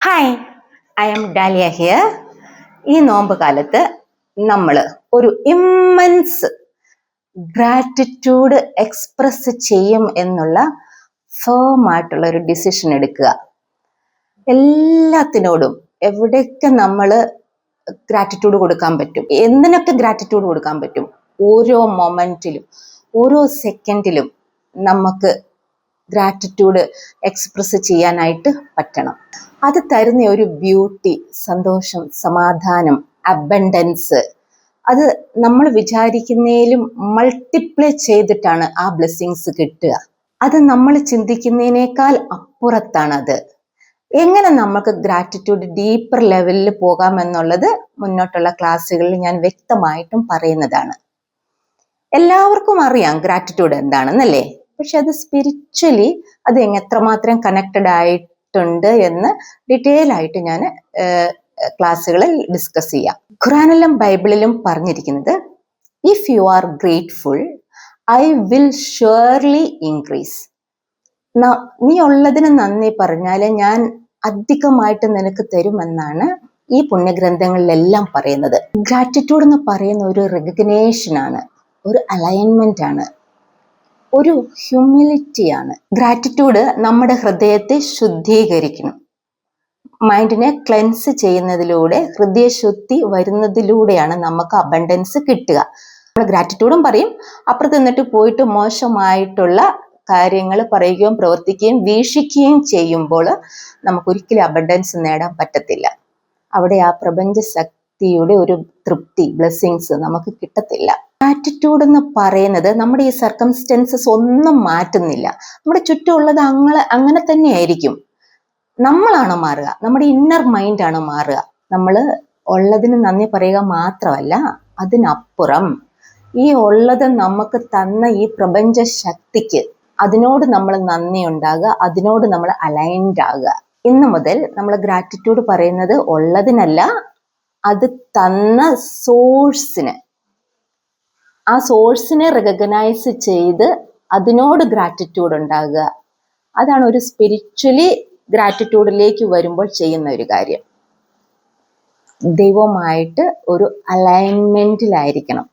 Hi, I M dahlia here. ഈ നോമ്പ് കാലത്ത് നമ്മൾ ഒരു ഇമ്മൻസ് ഗ്രാറ്റിറ്റ്യൂഡ് എക്സ്പ്രസ് ചെയ്യും എന്നുള്ള ഫേം ആയിട്ടുള്ള ഒരു ഡിസിഷൻ എടുക്കുക. എല്ലാത്തിനോടും എവിടെയൊക്കെ നമ്മൾ ഗ്രാറ്റിറ്റ്യൂഡ് കൊടുക്കാൻ പറ്റും, എന്തിനൊക്കെ ഗ്രാറ്റിറ്റ്യൂഡ് കൊടുക്കാൻ പറ്റും, ഓരോ മൊമെന്റിലും ഓരോ സെക്കൻഡിലും നമുക്ക് ഗ്രാറ്റിറ്റ്യൂഡ് എക്സ്പ്രസ് ചെയ്യാനായിട്ട് പറ്റണം. അത് തരുന്ന ഒരു ബ്യൂട്ടി, സന്തോഷം, സമാധാനം, അബൻഡൻസ്, അത് നമ്മൾ വിചാരിക്കുന്നതിലും മൾട്ടിപ്ലൈ ചെയ്തിട്ടാണ് ആ ബ്ലെസ്സിങ്സ് കിട്ടുക. അത് നമ്മൾ ചിന്തിക്കുന്നതിനേക്കാൾ അപ്പുറത്താണത്. എങ്ങനെ നമുക്ക് ഗ്രാറ്റിറ്റ്യൂഡ് ഡീപ്പർ ലെവലിൽ പോകാമെന്നുള്ളത് മുന്നോട്ടുള്ള ക്ലാസ്സുകളിൽ ഞാൻ വ്യക്തമായിട്ടും പറയുന്നതാണ്. എല്ലാവർക്കും അറിയാം ഗ്രാറ്റിറ്റ്യൂഡ് എന്താണെന്നല്ലേ, പക്ഷെ അത് സ്പിരിച്വലി അത് എത്രമാത്രം കണക്റ്റഡ് ആയിട്ടുണ്ട് എന്ന് ഡീറ്റെയിൽ ആയിട്ട് ഞാൻ ക്ലാസ്സുകളിൽ ഡിസ്കസ് ചെയ്യാം. ഖുറാനിലും ബൈബിളിലും പറഞ്ഞിരിക്കുന്നത്, if you are grateful I will surely increase. നീ ഉള്ളതിന് നന്ദി പറഞ്ഞാൽ ഞാൻ അധികമായിട്ട് നിനക്ക് തരുമെന്നാണ് ഈ പുണ്യഗ്രന്ഥങ്ങളിലെല്ലാം പറയുന്നത്. ഗ്രാറ്റിറ്റ്യൂഡ് എന്ന് പറയുന്ന ഒരു റെക്കഗ്നേഷൻ ആണ്, ഒരു അലൈൻമെന്റ് ആണ്, ഒരു ഹ്യൂമിലിറ്റിയാണ്. ഗ്രാറ്റിറ്റ്യൂഡ് നമ്മുടെ ഹൃദയത്തെ ശുദ്ധീകരിക്കണം. മൈൻഡിനെ ക്ലെൻസ് ചെയ്യുന്നതിലൂടെ, ഹൃദയശുദ്ധി വരുന്നതിലൂടെയാണ് നമുക്ക് അബണ്ടൻസ് കിട്ടുക. നമ്മൾ ഗ്രാറ്റിറ്റ്യൂഡും പറയും, അപ്പുറത്ത് നിന്നിട്ട് പോയിട്ട് മോശമായിട്ടുള്ള കാര്യങ്ങൾ പറയുകയും പ്രവർത്തിക്കുകയും വീക്ഷിക്കുകയും ചെയ്യുമ്പോൾ നമുക്കൊരിക്കലും അബണ്ടൻസ് നേടാൻ പറ്റത്തില്ല. അവിടെ ആ പ്രപഞ്ച ശക്തിയുടെ ഒരു തൃപ്തി, ബ്ലെസ്സിങ്സ് നമുക്ക് കിട്ടത്തില്ല. ഗ്രാറ്റിറ്റ്യൂഡ് എന്ന് പറയുന്നത് നമ്മുടെ ഈ സർക്കംസ്റ്റൻസസ് ഒന്നും മാറ്റുന്നില്ല. നമ്മുടെ ചുറ്റുമുള്ളത് അങ്ങനെ തന്നെയായിരിക്കും. നമ്മളാണ് മാറുക, നമ്മുടെ ഇന്നർ മൈൻഡാണ് മാറുക. നമ്മൾ ഉള്ളതിന് നന്ദി പറയുക മാത്രമല്ല, അതിനപ്പുറം ഈ ഉള്ളത് നമുക്ക് തന്ന ഈ പ്രപഞ്ച ശക്തിക്ക്, അതിനോട് നമ്മൾ നന്ദി ഉണ്ടാകുക, അതിനോട് നമ്മൾ അലൈൻഡ് ആകുക. ഇന്ന് മുതൽ നമ്മൾ ഗ്രാറ്റിറ്റ്യൂഡ് പറയുന്നത് ഉള്ളതിനല്ല, അത് തന്ന സോഴ്സിന്, ആ സോഴ്സിനെ റെക്കഗ്നൈസ് ചെയ്ത് അതിനോട് ഗ്രാറ്റിറ്റ്യൂഡ് ഉണ്ടാകുക. അതാണ് ഒരു സ്പിരിച്വലി ഗ്രാറ്റിറ്റ്യൂഡിലേക്ക് വരുമ്പോൾ ചെയ്യുന്ന ഒരു കാര്യം. ദൈവവുമായിട്ട് ഒരു അലൈൻമെന്റിലായിരിക്കണം.